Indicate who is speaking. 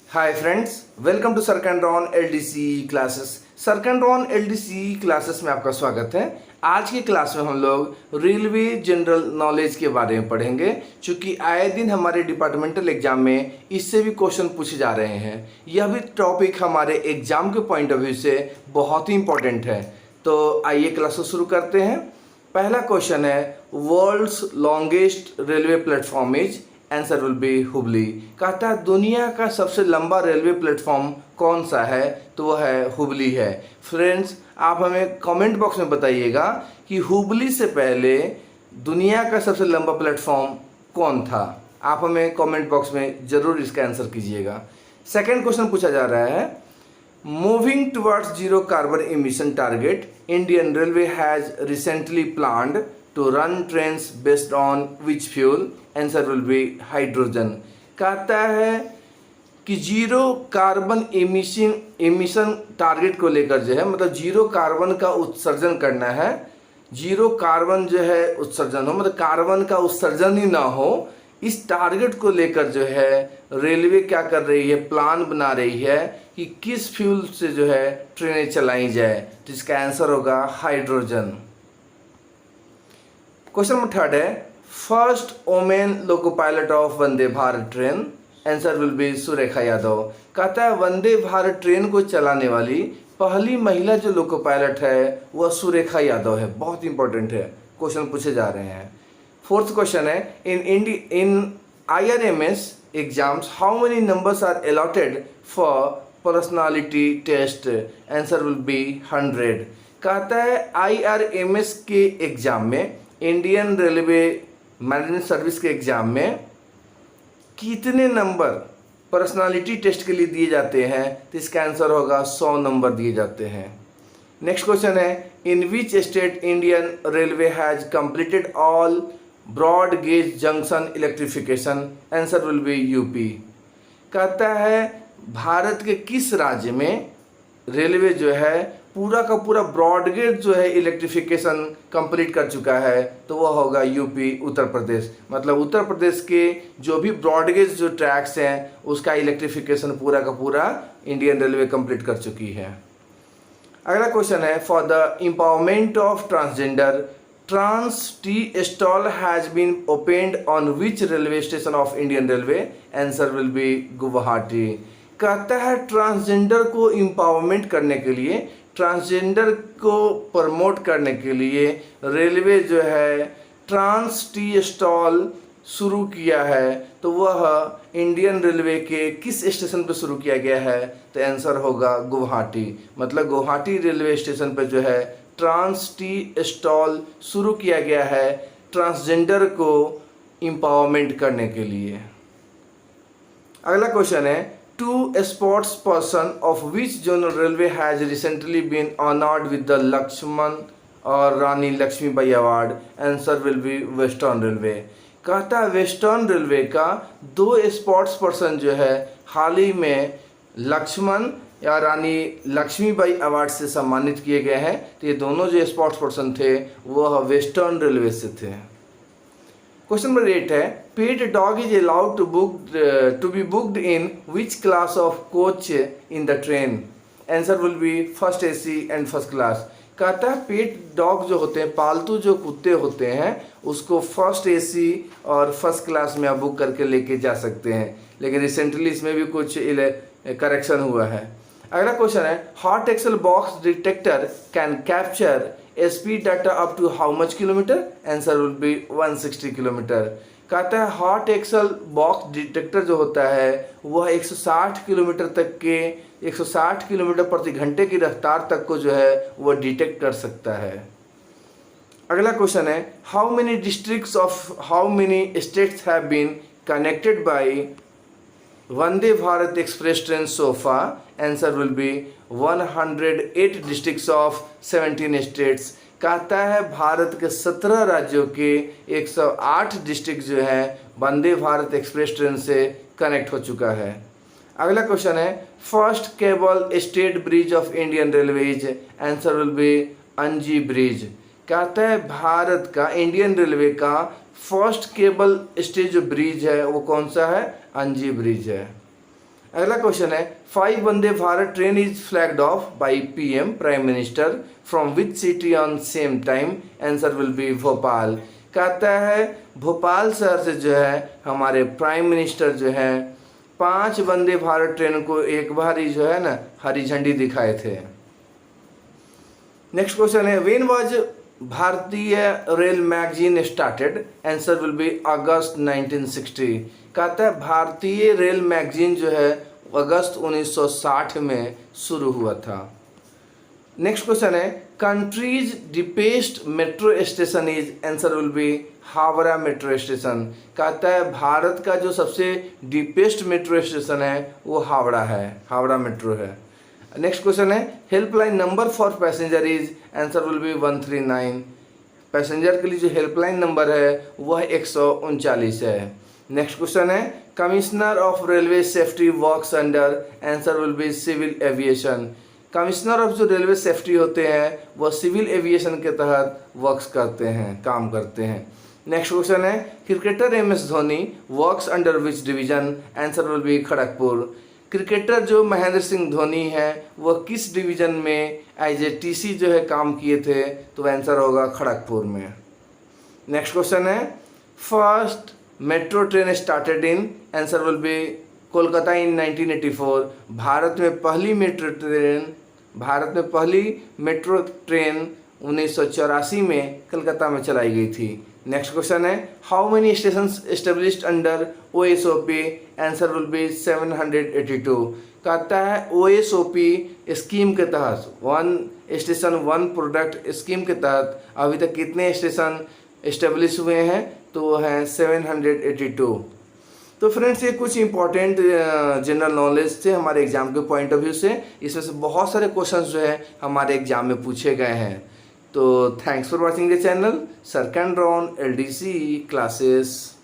Speaker 1: Hi friends, welcome to सरकंड्रॉन LDC classes. सरकंड्रॉन LDC classes में आपका स्वागत है। आज की क्लास में हम लोग रेलवे जनरल नॉलेज के बारे में पढ़ेंगे, क्योंकि आए दिन हमारे डिपार्टमेंटल एग्जाम में इससे भी क्वेश्चन पूछे जा रहे हैं। यह भी टॉपिक हमारे एग्जाम के पॉइंट ऑफ व्यू से बहुत ही इंपॉर्टेंट है। तो आइए क्लास को शुरू करते हैं। पहला क्वेश्चन है, world's longest railway platform is, answer will be Hubli. कहता है दुनिया का सबसे लंबा रेलवे प्लेटफॉर्म कौन सा है, तो वह है हुबली है। फ्रेंड्स, आप हमें कमेंट बॉक्स में बताइएगा कि हुबली से पहले दुनिया का सबसे लंबा प्लेटफॉर्म कौन था। आप हमें कमेंट बॉक्स में ज़रूर इसका आंसर कीजिएगा। सेकेंड क्वेश्चन पूछा जा रहा है, moving towards zero carbon emission target, Indian railway has recently planned to run trains based on which fuel, answer will B hydrogen. कहता है कि जीरो कार्बन एमिशन टारगेट को लेकर जो है, मतलब जीरो कार्बन का उत्सर्जन करना है। जीरो कार्बन जो है उत्सर्जन हो, मतलब कार्बन का उत्सर्जन ही ना हो, इस टारगेट को लेकर जो है रेलवे क्या कर रही है, प्लान बना रही है कि किस फ्यूल से जो है ट्रेनें चलाई जाए। तो इसका आंसर होगा हाइड्रोजन। क्वेश्चन नंबर थर्ड है, first women loco pilot of Vande Bharat train, answer will B Surekha Yadav. कहता है वंदे भारत ट्रेन को चलाने वाली पहली महिला जो लोको पायलट है वह सुरेखा यादव है। बहुत इंपॉर्टेंट है, क्वेश्चन पूछे जा रहे हैं। फोर्थ क्वेश्चन है, in IRMS exams how many numbers are allotted for personality test, answer will be 100। कहता है IRMS के एग्जाम में, इंडियन रेलवे मैनेजमेंट सर्विस के एग्जाम में कितने नंबर पर्सनालिटी टेस्ट के लिए दिए जाते हैं, तो इसका आंसर होगा 100 नंबर दिए जाते हैं। नेक्स्ट क्वेश्चन है, in which state Indian railway has completed all broad gauge junction electrification, answer will be UP. कहता है भारत के किस राज्य में रेलवे जो है पूरा का पूरा ब्रॉडगेज जो है इलेक्ट्रिफिकेशन कंप्लीट कर चुका है, तो वह होगा यूपी, उत्तर प्रदेश। मतलब उत्तर प्रदेश के जो भी ब्रॉडगेज जो ट्रैक्स हैं उसका इलेक्ट्रिफिकेशन पूरा का पूरा इंडियन रेलवे कंप्लीट कर चुकी है। अगला क्वेश्चन है, for the empowerment of transgender, trans tea stall has been opened on which railway station of Indian railway, answer will be Guwahati. कहता है ट्रांसजेंडर को एम्पावरमेंट करने के लिए, ट्रांसजेंडर को प्रमोट करने के लिए रेलवे जो है ट्रांस टी स्टॉल शुरू किया है, तो वह इंडियन रेलवे के किस स्टेशन पर शुरू किया गया है, तो आंसर होगा गुवाहाटी। मतलब गुवाहाटी रेलवे स्टेशन पर जो है ट्रांस टी स्टॉल शुरू किया गया है ट्रांसजेंडर को एम्पावरमेंट करने के लिए। अगला क्वेश्चन है, two sports person of which zonal railway has recently been honoured with the Lakshman और Rani Lakshmibai award, answer will be western railway. कहता है वेस्टर्न रेलवे का 2 स्पोर्ट्स पर्सन जो है हाल ही में लक्ष्मण या रानी लक्ष्मीबाई अवार्ड से सम्मानित किए गए हैं। तो ये दोनों जो स्पोर्ट्स पर्सन थे वह वेस्टर्न रेलवे से थे। क्वेश्चन नंबर 8 है, pet dog is allowed to be booked in which class of coach in the train, answer will be first AC and first class. कहता है पेट डॉग जो होते हैं, पालतू जो कुत्ते होते हैं, उसको फर्स्ट AC और फर्स्ट क्लास में आप बुक करके लेके जा सकते हैं, लेकिन रिसेंटली इसमें भी कुछ करेक्शन हुआ है। अगला क्वेश्चन है, hot axle box detector can capture speed data up to how much kilometre, answer will be 160 kilometre. कहता है हॉट एक्सल बॉक्स डिटेक्टर जो होता है वह 160 किलोमीटर तक के 160 किलोमीटर प्रति घंटे की रफ्तार तक को जो है वह डिटेक्ट कर सकता है। अगला क्वेश्चन है, how many districts of how many states have been connected by Vande Bharat express train so far, answer will be 108 districts of 17 states. कहता है भारत के 17 राज्यों के 108 डिस्ट्रिक्ट जो है वंदे भारत एक्सप्रेस ट्रेन से कनेक्ट हो चुका है। अगला क्वेश्चन है, first cable stayed bridge of Indian railways, answer will B अंजी ब्रिज। कहता है भारत का, इंडियन रेलवे का फर्स्ट केबल स्टेज जो ब्रिज है वो कौन सा है, अंजी ब्रिज है। अगला क्वेश्चन है 5 Vande Bharat train is flagged off by PM prime minister from which city on same time, answer will be Bhopal. कहता है भोपाल शहर से जो है हमारे प्राइम मिनिस्टर जो है 5 वंदे भारत ट्रेन को एक बार ही जो है ना हरी झंडी दिखाए थे। नेक्स्ट क्वेश्चन है when was Bharatiya rail magazine started, answer will be August 1960। कहता है भारतीय रेल मैगजीन जो है अगस्त 1960 में शुरू हुआ था। नेक्स्ट क्वेश्चन है countries deepest metro station is, answer will B Howrah metro station. कहता है भारत का जो सबसे डीपेस्ट मेट्रो स्टेशन है वो हावड़ा है, हावड़ा मेट्रो है। नेक्स्ट क्वेश्चन है helpline number for passenger is, answer will be 139। Passenger के लिए जो हेल्पलाइन नंबर है वह 139 है। नेक्स्ट क्वेश्चन है commissioner of railway safety works under, answer will be civil aviation. Commissioner of जो रेलवे सेफ्टी होते हैं वह सिविल एविएशन के तहत वर्क्स करते हैं, काम करते हैं। नेक्स्ट क्वेश्चन है cricketer M S. Dhoni works under which division, answer will be Kharagpur. Cricketer जो महेंद्र सिंह धोनी है वह किस डिवीजन में एज ए टीसी जो है काम किए थे, तो आंसर होगा खड़गपुर में। नेक्स्ट क्वेश्चन है first metro train started in, answer will be Kolkata in 1984। Bharat में पहली मेट्रो ट्रेन 1984 में कलकत्ता में चलाई गई थी। नेक्स्ट क्वेश्चन है how many station established under OSOP, answer will B 782। कहता है OSOP स्कीम के तहत 1 स्टेशन 1 प्रोडक्ट स्कीम के तहत अभी तक कितने स्टेशन एस्टेब्लिश हुए हैं, तो वो हैं 782। तो फ्रेंड्स ये कुछ इंपॉर्टेंट जनरल नॉलेज थे हमारे एग्जाम के पॉइंट ऑफ व्यू से। इसमें से बहुत सारे क्वेश्चंस जो है हमारे एग्जाम में पूछे गए हैं। तो thanks for watching the channel sir can drawn LDC classes.